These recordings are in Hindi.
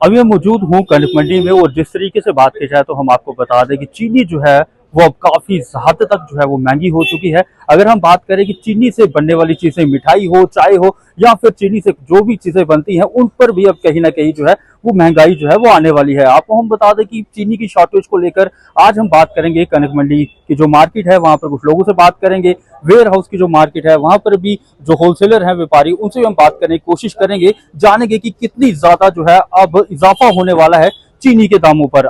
अभी मैं मौजूद हूँ कनक मंडी में और जिस तरीके से बात की जाए तो हम आपको बता दें कि चीनी जो है वो अब काफी हद तक जो है वो महंगी हो चुकी है। अगर हम बात करें कि चीनी से बनने वाली चीजें, मिठाई हो, चाय हो या फिर चीनी से जो भी चीजें बनती हैं, उन पर भी अब कहीं ना कहीं जो है वो महंगाई जो है वो आने वाली है। आपको हम बता दें कि चीनी की शॉर्टेज को लेकर आज हम बात करेंगे। कनक मंडी की जो मार्केट है वहां पर कुछ लोगों से बात करेंगे। वेयर हाउस की जो मार्केट है वहां पर भी जो होलसेलर है, व्यापारी, उनसे भी हम बात करने की कोशिश करेंगे, जानेंगे कि कितनी ज्यादा जो है अब इजाफा होने वाला है चीनी के दामों पर।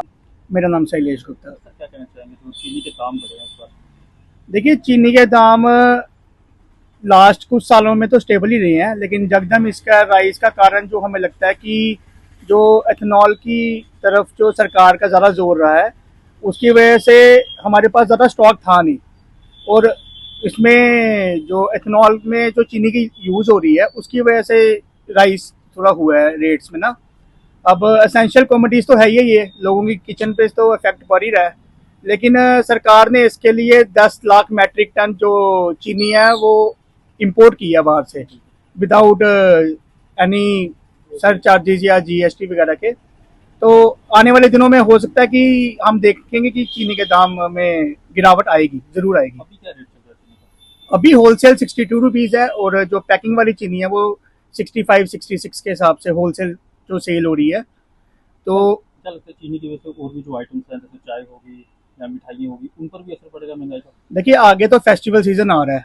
मेरा नाम शैलेश गुप्ता। क्या कहना चाहेंगे, जो चीनी के दाम बढ़े हैं इस बार? देखिए, चीनी के दाम लास्ट कुछ सालों में तो स्टेबल ही रहे हैं, लेकिन जकदम इसका राइज का कारण जो हमें लगता है कि जो एथेनॉल की तरफ जो सरकार का ज़्यादा जोर रहा है, उसकी वजह से हमारे पास ज़्यादा स्टॉक था नहीं। और इसमें जो एथेनॉल में जो चीनी की यूज़ हो रही है उसकी वजह से राइस थोड़ा हुआ है रेट्स में ना। अब एसेंशियल कमोडिटीज़ तो है ही ये, लोगों की किचन पे तो इफेक्ट पड़ ही रहा है, लेकिन सरकार ने इसके लिए 10 लाख मैट्रिक टन जो चीनी है वो इंपोर्ट किया बाहर से विदाउट एनी सर चार्जेस या जीएसटी वगैरह के। तो आने वाले दिनों में हो सकता है कि हम देखेंगे कि चीनी के दाम में गिरावट आएगी, जरूर आएगी। अभी क्या रेट चल रहा है चीनी का? अभी होलसेल 62 रुपीज़ है और जो पैकिंग वाली चीनी है वो 65-66 के हिसाब से होलसेल जो सेल हो रही है। तो क्या लगता है चीनी की वजह से और भी जो आइटम्स हैं जैसे चाय होगी या मिठाइयाँ होगी, उन पर भी असर पड़ेगा महंगाई का? देखिए, आगे तो फेस्टिवल सीजन आ रहा है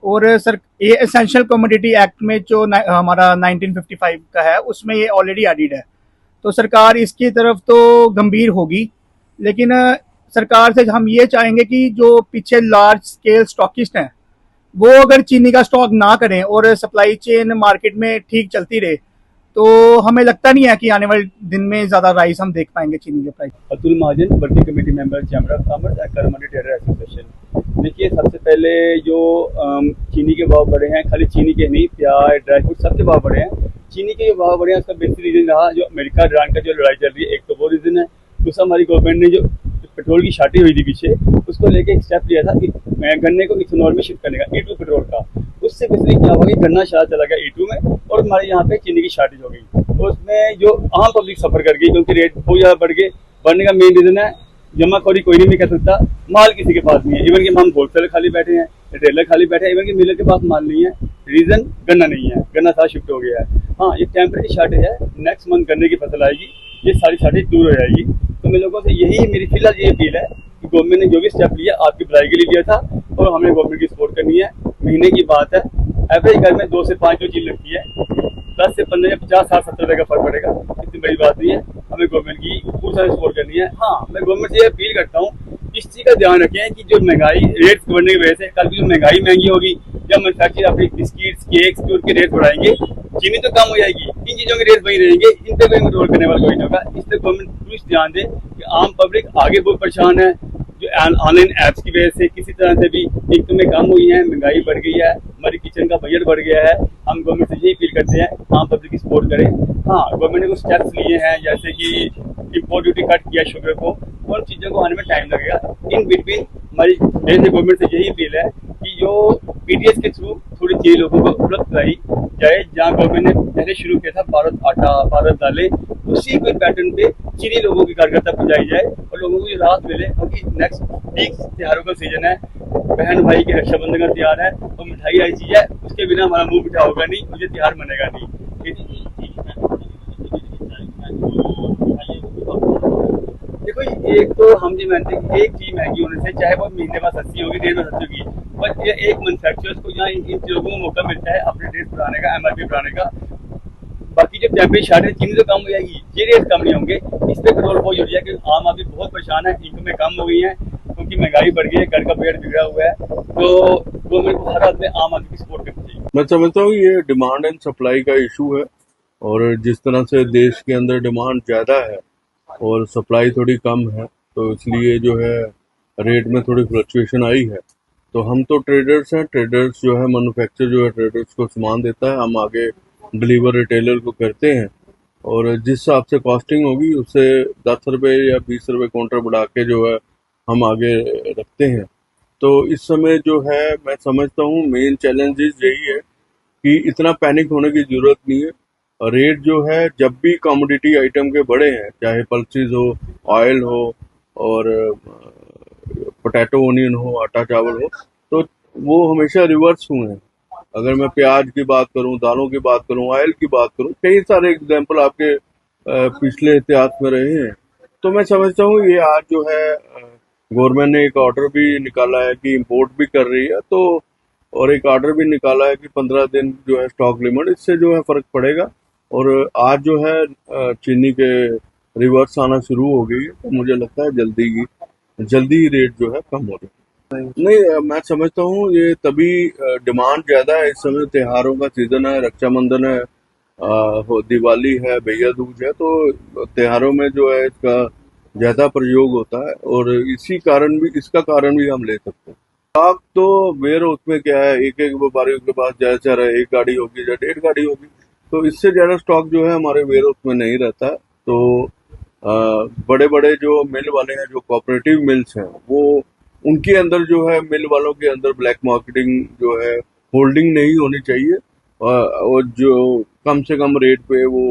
और सर ये एसेंशियल कमोडिटी एक्ट में जो हमारा 1955 का है उसमें ये ऑलरेडी एडिड है। तो सरकार इसकी तरफ तो गंभीर होगी, लेकिन सरकार से हम ये चाहेंगे कि जो पीछे लार्ज स्केल स्टॉकिस्ट हैं वो अगर चीनी का स्टॉक ना करें और सप्लाई चेन मार्केट में ठीक चलती रहे, तो हमें लगता नहीं है कि आने वाले दिन में ज़्यादा राइस हम देख पाएंगे चीनी के price. Atul Mahajan, working committee member, chamber of commerce and करमंडी ट्रेडर एसोसिएशन। देखिए, सबसे पहले जो चीनी के भाव बढ़े हैं, खाली चीनी के नहीं, प्याज, ड्राई फ्रूट सबके भाव बढ़े हैं। चीनी के जो भाव बढ़े हैं उसका बेसिक रीजन रहा जो अमेरिका ईरान का जो लड़ाई चल रही है, एक तो वो रीजन है। दूसरा, हमारी गवर्नमेंट ने जो पेट्रोल की शार्टेज हुई थी पीछे, उसको लेके एक स्टेप लिया था कि गन्ने को इथेनॉल में शिफ्ट करने का, E2 पेट्रोल का। उससे बेसिकली क्या हुआ कि गन्ना शायद चला गया E2 में और हमारे यहाँ पे चीनी की शार्टेज हो गई। तो उसमें जो आम पब्लिक सफर कर गई क्योंकि रेट बहुत ज़्यादा बढ़ गए। बढ़ने का मेन रीजन है जमाखोरी कोई नहीं कर सकता, माल किसी के पास नहीं है। इवन कि हम होलसेलर खाली बैठे हैं, रिटेलर खाली बैठे हैं, इवन कि मिलर के पास माल नहीं है। रीजन गन्ना नहीं है, गन्ना सारा शिफ्ट हो गया है। हाँ, ये टेम्परेरी शार्टेज है, नेक्स्ट मंथ गन्ने की फसल आएगी, ये सारी शार्टेज दूर हो जाएगी। तो मैं लोगों से यही मेरी फिलहाल ये अपील है कि गवर्नमेंट ने जो भी स्टेप लिया आपकी भलाई के लिए लिया था और हमें गवर्नमेंट की सपोर्ट करनी है। महीने की बात है, एवरेज घर में 2 से 5 जो चीज लगती है, 10 से 15 या 50, 60, 70 रुपए का फर्क पड़ेगा। इतनी बड़ी बात नहीं है, हमें गवर्नमेंट की पूरी तरह सपोर्ट करनी है। हाँ, मैं गवर्नमेंट से ये अपील करता हूँ इस चीज का ध्यान रखें कि जो महंगाई रेट बढ़ने की वजह से कल की जो महंगाई महंगी होगी या मैन्युफैक्चर अपने बिस्किट्स, केक्स के रेट बढ़ाएंगे, चीनी तो कम हो जाएगी, इन चीजों के रेट वही रहेंगे, इन पे कोई कंट्रोल करने वाला कोई नहीं होगा। इसलिए गवर्नमेंट प्लीज ध्यान दे कि आम पब्लिक आगे बहुत परेशान है। जो ऑनलाइन ऐप्स की वजह से किसी तरह से भी इनकमें कम हुई है, महंगाई बढ़ गई है, हमारी किचन का बजट बढ़ गया है। हम गवर्नमेंट से यही फील करते हैं आम पब्लिक की सपोर्ट करें। हाँ, गवर्नमेंट ने कुछ स्टेप्स लिए हैं जैसे कि इम्पोर्ट ड्यूटी कट किया शुगर को, और चीज़ों को आने में टाइम लगेगा। इन बिटवीन हमारी गवर्नमेंट से यही अपील है कि जो पीडीएस के थ्रू थोड़ी चीज़ लोगों को उपलब्ध कराई जाए। जहाँ गवर्नमेंट ने पहले शुरू किया था भारत आटा, भारत दालें, उसी कोई पैटर्न पे चीनी लोगों की घर घर तक पहुँचाई जाए और लोगों को ये राहत मिले। क्योंकि नेक्स्ट वीक त्योहारों का सीजन है, बहन भाई के रक्षाबंधन का त्योहार है और मिठाई ऐसी चीज है उसके बिना हमारा मुंह मीठा होगा नहीं, मुझे त्योहार मनेगा नहीं। देखो, एक तो हम ये मानते हैं कि एक चीज महंगी होने से चाहे वो महीने बाद सस्ती होगी, डेढ़ में सस्ती होगी, बट ये एक मैन्युफैक्चरर्स को यहाँ इन लोगों को मौका मिलता है अपने रेट बढ़ाने का, एमआरपी बढ़ाने का। बाकी जब टेम्परेचर शार्टेज चीनी तो कम हो जाएगी, ये रेट कम नहीं होंगे। इस पे कंट्रोल बहुत जरूरी है क्योंकि आम आदमी बहुत परेशान है, इनकमें कम हो गई है क्योंकि महंगाई बढ़ गई है, घर का बजट बिगड़ा हुआ है। तो गवर्नमेंट को हर हाथ में आम आदमी की सपोर्ट करनी चाहिए। मैं समझता हूँ ये डिमांड एंड सप्लाई का इशू है, और जिस तरह से देश के अंदर डिमांड ज़्यादा है और सप्लाई थोड़ी कम है, तो इसलिए जो है रेट में थोड़ी फ्लक्चुएशन आई है। तो हम तो ट्रेडर्स हैं, ट्रेडर्स जो है मैन्युफैक्चर जो है ट्रेडर्स को सामान देता है, हम आगे डिलीवर रिटेलर को करते हैं, और जिस हिसाब से कॉस्टिंग होगी उससे 10 रुपये या 20 रुपये काउंटर बढ़ा के जो है हम आगे रखते हैं। तो इस समय जो है मैं समझता हूँ मेन चैलेंजेस यही है कि इतना पैनिक होने की ज़रूरत नहीं है। रेट जो है जब भी कमोडिटी आइटम के बढ़े हैं, चाहे पल्सेस हो, ऑयल हो और पोटैटो ओनियन हो, आटा चावल हो, तो वो हमेशा रिवर्स हुए हैं। अगर मैं प्याज की बात करूं, दालों की बात करूं, ऑयल की बात करूं, कई सारे एग्जाम्पल आपके पिछले इतिहास में रहे हैं। तो मैं समझता हूँ ये आज जो है गवर्नमेंट ने एक ऑर्डर भी निकाला है कि इंपोर्ट भी कर रही है, तो और एक ऑर्डर भी निकाला है कि 15 दिन जो है स्टॉक लिमिट, इससे जो है फर्क पड़ेगा। और आज जो है चीनी के रिवर्स आना शुरू हो गई है, तो मुझे लगता है जल्दी ही रेट जो है कम हो जाए। नहीं, मैं समझता हूँ ये तभी डिमांड ज्यादा है। इस समय त्योहारों का सीजन है, रक्षाबंधन है, दिवाली है, भैया दूज है, तो त्योहारों में जो है इसका ज्यादा प्रयोग होता है और इसका कारण भी हम ले सकते हैं। स्टॉक तो वेयर हाउस में क्या है, एक एक व्यापारियों के पास जैसा रहे, एक गाड़ी होगी या 1.5 गाड़ी होगी, तो इससे ज्यादा स्टॉक जो है हमारे वेयर हाउस में नहीं रहता। तो बड़े बड़े जो मिल वाले हैं, जो कोऑपरेटिव मिल्स हैं, वो उनके अंदर जो है, मिल वालों के अंदर ब्लैक मार्केटिंग जो है, होल्डिंग नहीं होनी चाहिए। और जो कम से कम रेट पे वो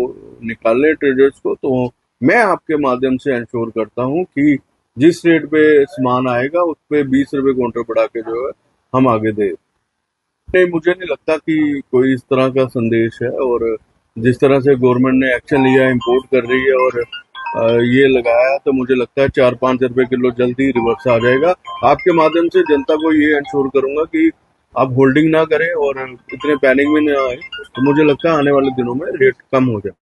निकालें ट्रेडर्स को। तो मैं आपके माध्यम से इंश्योर करता हूँ कि जिस रेट पे सामान आएगा उस पे 20 रुपए काउंटर बढ़ा के जो है हम आगे दे। नहीं, मुझे नहीं लगता कि कोई इस तरह का संदेश है। और जिस तरह से गवर्नमेंट ने एक्शन लिया, इंपोर्ट कर रही है और ये लगाया, तो मुझे लगता है 4-5 रुपए किलो जल्दी रिवर्स आ जाएगा। आपके माध्यम से जनता को ये इंश्योर करूंगा कि आप होल्डिंग ना करें और इतने पैनिक में ना आए। तो मुझे लगता है आने वाले दिनों में रेट कम हो जाए।